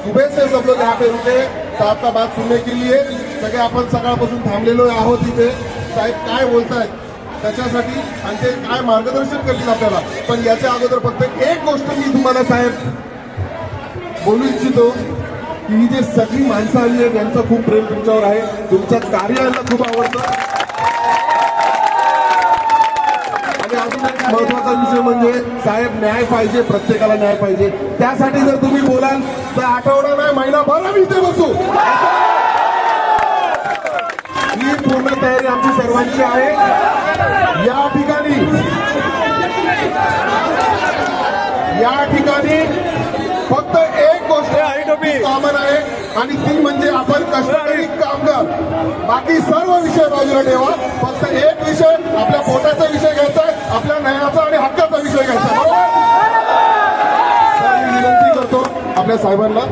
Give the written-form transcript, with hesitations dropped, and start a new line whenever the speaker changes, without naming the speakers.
सुबह से सब लोग यहाँ पे रुके, साहब का बात सुनने के लिए सगळे आपण सकाळपासून थांबलेलो आहोत इथे. साहेब काय बोलतायत त्याच्यासाठी आणि ते काय मार्गदर्शन करतील आपल्याला. पण याच्या अगोदर फक्त एक गोष्ट मी तुम्हाला साहेब बोलू इच्छितो की ही जी सगळी माणसं आली आहेत यांचं खूप प्रेम तुमच्यावर आहे. तुमच्या कार्याला खूप आवडतं. आणि अजून एक महत्वाचा विषय म्हणजे साहेब न्याय पाहिजे, प्रत्येकाला न्याय पाहिजे. त्यासाठी जर तुम्ही बोलाल तर आठवडा नाही महिनाभर आम्ही इथे बसू. ही पूर्ण तयारी आमची सर्वांची आहे. या ठिकाणी फक्त एक गोष्ट कॉमन आहे आणि ती म्हणजे आपण कष्टकरी कामगार. बाकी सर्व विषय बाजूला ठेवा. फक्त एक विषय आपल्या पोटाचा विषय घ्यायचा आहे, आपल्या न्यायाचा आणि हक्काचा विषय घ्यायचा. बरोबर. मी विनंती करतो आपल्या साहेबांना